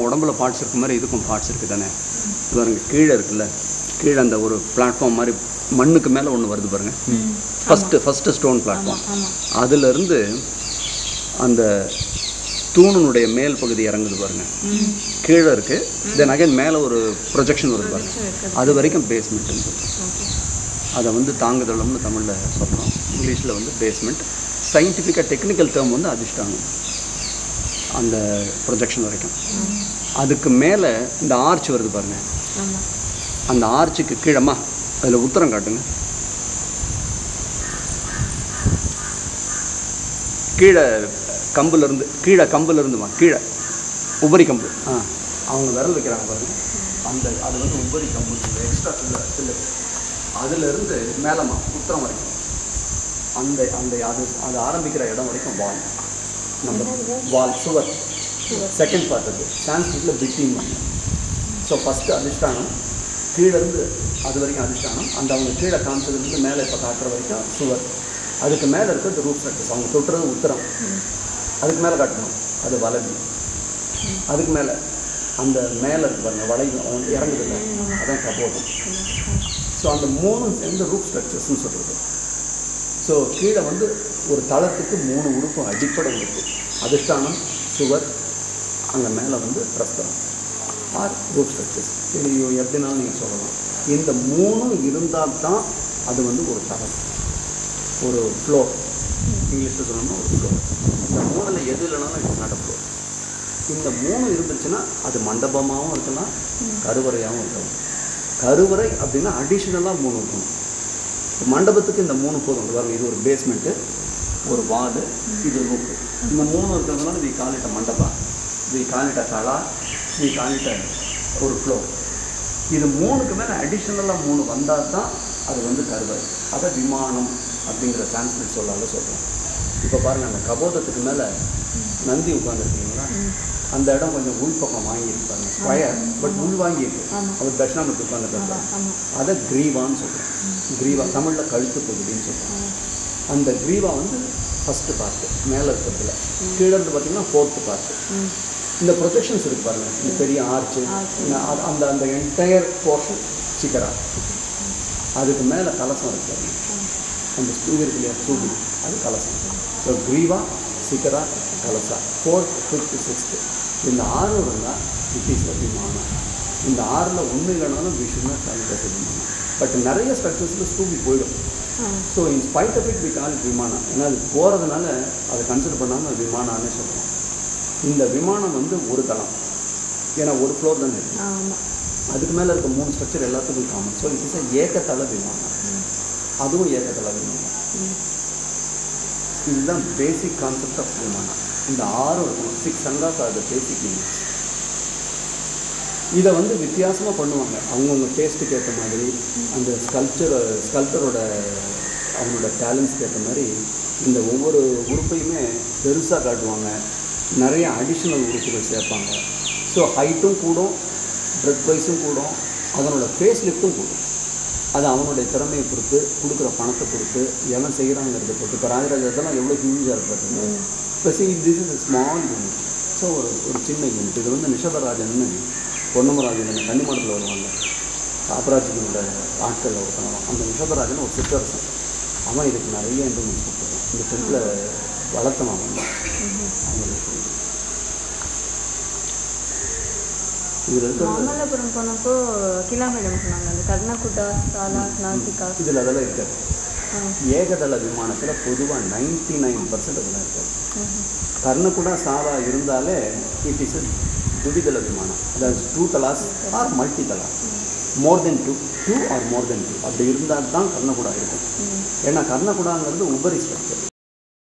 உடம்புல பார்ட்ஸ் இருக்க மாதிரி இதுக்கும் பார்ட்ஸ் இருக்குது தானே. பாருங்க கீழே இருக்குல்ல, கீழே அந்த ஒரு பிளாட்ஃபார்ம் மாதிரி மண்ணுக்கு மேலே ஒன்று வருது பாருங்கள். First stone platform. அதிலிருந்து அந்த தூணுனுடைய மேல் பகுதி இறங்குது பாருங்கள், கீழே இருக்குது. தென் அகைன் மேலே ஒரு ப்ரொஜெக்ஷன் வருது பாருங்கள், அது வரைக்கும் பேஸ்மெண்ட்டுன்னு சொல்லுவோம். அதை வந்து தாங்குதளம்னு தமிழில் சொல்கிறோம், இங்கிலீஷில் வந்து பேஸ்மெண்ட். சயின்டிஃபிக்காக டெக்னிக்கல் டேர்ம் வந்து அதிஷ்டானம். அந்த ப்ரொஜெக்ஷன் வரைக்கும். அதுக்கு மேலே இந்த ஆர்ச் வருது பாருங்கள், அந்த ஆர்ச்சுக்கு கீழமா அதில் உத்தரம் காட்டுங்க. கீழே கம்புலேருந்து கீழே உபரி கம்பு, அவங்க விரல் வைக்கிறாங்க பாருங்கள், அது வந்து உபரி கம்பு எக்ஸ்ட்ரா ஃபில்லு. அதிலிருந்து மேலமா உத்தரம் வரைக்கும் அது ஆரம்பிக்கிற இடம் வரைக்கும் வால், நம்ம வால் சுவர் செகண்ட் பார்ட். அது சான்ஸ்கிரிட்டில் பிட்டின்னு. ஸோ ஃபஸ்ட்டு அதிஷ்டானம், கீழேருந்து அது வரைக்கும் அதிஷ்டானம். அவங்க கீழே காமிச்சதுலேருந்து மேலே இப்போ காட்டுற வரைக்கும் சுவர். அதுக்கு மேலே இருக்கிறது ரூப் ஸ்ட்ரக்சர்ஸ். அவங்க தொட்டுறது உத்தரம், அதுக்கு மேலே காட்டணும் அது வலது. அதுக்கு மேலே அந்த மேலே இருக்கு பாருங்கள், வளை இறங்குதில்ல, அதான் கபோதம். ஸோ அந்த மூணும் சேர்ந்து ரூப் ஸ்ட்ரக்சர்ஸ்ன்னு சொல்கிறது. ஸோ கீழே வந்து ஒரு தளத்துக்கு 3 உறுப்பு, அடிப்படை உறுப்பு, அதிஷ்டானம், சுவர், அங்கே மேலே வந்து பிரஸ்தரம் ஆர் ரூப் ஸ்ட்ரக்சர்ஸ். இது எப்படினாலும் நீங்கள் சொல்லலாம். இந்த 3 இருந்தால் தான் அது வந்து ஒரு தளம், ஒரு ஃப்ளோர். இங்கிலீஷில் சொல்லணும்னா ஒரு ஃப்ளோர். இந்த 3ல் எது இல்லைனாலும் இட்ஸ் நாட் அ ஃப்ளோர். இந்த 3 இருந்துச்சுன்னா அது மண்டபமாகவும் இருக்கலாம், கருவறையாகவும் இருக்கலாம். கருவறை அப்படின்னா அடிஷ்னலாக 3 இருக்கணும். மண்டபத்துக்கு இந்த 3 போதும். பாருங்கள், இது ஒரு பேஸ்மெண்ட்டு, ஒரு வால், இது ரூப்பு. இந்த 3 இருக்கிறதுனால we call it a mandapa, we call it a tala, we call it அ ஒரு ஃப்ளோர். இது 3க்கு மேலே அடிஷ்னலாக 3 வந்தால் தான் அது வந்து கருவறை. அதை விமானம் அப்படிங்கிற சான்ஸ்கிரிட் சொல்லால் சொல்கிறோம். இப்போ பாருங்கள், அந்த கபோதத்துக்கு மேலே நந்தி உட்காந்துருக்கீங்களா, அந்த இடம் கொஞ்சம் உள்பக்கம் வாங்கியிருப்பாங்க, ஸ்கொயர் பட் உள் வாங்கியிருக்கு. அவர் தட்சிணாமூர்த்தி உட்காந்துருக்காங்க, அதை கிரீவான்னு சொல்கிறோம். கிரீவா தமிழில் கழுத்து பகுதின்னு சொல்கிறோம். அந்த கிரீவா வந்து ஃபஸ்ட்டு பார்ட்டு மேலே இருக்கிறதுல, கீழே இருந்து பார்த்திங்கன்னா 4th பார்ட்டு. இந்த ப்ரொஜெக்ஷன்ஸ் இருக்குது பாருங்கள், இந்த பெரிய ஆர்ச்சு, அந்த என்டையர் போர்ஷன் சிக்கரா. அதுக்கு மேலே கலசம் இருக்குது, அந்த ஸ்டூ இருக்கு இல்லையா, ஸ்டூபி, அது கலசம். ஸோ கிரீவா, சிக்கரா, கலசா, 4th, 5th, 6th. இந்த 6 இருந்தால் இட் இஸ் அ விமானம். இந்த 6ல் ஒன்று இல்லைனாலும் விஷயம்னா காலிட்டஸ் விமானம். பட் நிறைய ஸ்ட்ரக்சர்ஸில் ஸ்டூபி போயிடும். So in spite of it we call it விமானம். ஏன்னா அது போகிறதுனால அதை கன்சிடர் பண்ணாமல் விமானான்னு சொல்கிறோம். இந்த விமானம் வந்து ஒரு தளம், ஏன்னா ஒரு ஃப்ளோர் தானே இருக்குது. அதுக்கு மேலே இருக்க 3 ஸ்ட்ரக்சர் எல்லாத்துக்கும் common. So it is a ஏகத்தள விமானம். அதுவும் ஏகத்தள விமானம். இதுதான் பேசிக் கான்செப்ட் ஆஃப் விமானம். இந்த 6 இருக்கும், 6 சங்காஸ் ஆர் த பேசிக் யூனிட்ஸ். இதை வந்து வித்தியாசமாக பண்ணுவாங்க, அவங்கவுங்க டேஸ்ட்டுக்கு ஏற்ற மாதிரி. அந்த ஸ்கல்ப்டரோட அவங்களோட டேலண்ட்ஸ்க்கு ஏற்ற மாதிரி இந்த ஒவ்வொரு உறுப்பையுமே பெருசாக காட்டுவாங்க, நிறைய அடிஷ்னல் உறுப்புகள் சேர்ப்பாங்க. ஸோ ஹைட்டும் கூடும், பிரெத் ப்ரைஸும் கூடும், அதனோட ஃபேஸ் லிஃப்ட்டும் கூடும். அது அவனுடைய திறமையை பொறுத்து, கொடுக்குற பணத்தை பொறுத்து, எவன் செய்கிறாங்கிறத பொறுத்து. இப்போ ராஜராஜெல்லாம் எவ்வளோ ஹியூஜாக இருக்கிறது. இப்போ this is small unit. So ஒரு சின்ன யூனிட். இது வந்து நிஷபராஜன்னு பொன்னமராஜன் கன்னிமாடத்தில் வருவாங்க, காப்பராஜனோட ஆட்களில் ஒருத்தவங்க. அந்த நிஷபராஜன் ஒரு சிற்றரசன், அவன் இதுக்கு நிறைய இம்ப்ரூவ்மெண்ட்ஸ் கொடுத்துருக்கான். இந்த டெம்பிளை வளர்த்தவன் அவன். இதில் இருக்கிற மாமல்லபுரம் போனப்போ கிலோமீட்டர் சொன்னாங்க, அந்த கர்ணகுட்டா, சாலா, நாசிகா, இதில் அதெல்லாம் இருக்காது. ஏகதள விமானத்தில் பொதுவாக 99% அதெல்லாம் இருக்காது. கர்ணகுடா, சாலா இருந்தாலே இட் இஸ் துவிதள விமானம். அதாவது 2 தலாஸ் ஆர் மல்டி தலா, மோர் தென் 2 ஆர் மோர் தென் 2 அப்படி இருந்தால் தான் கர்ணகுடா இருக்கும். ஏன்னா கர்ணகுடாங்கிறது உபரி ஸ்ட்ரக்சர்.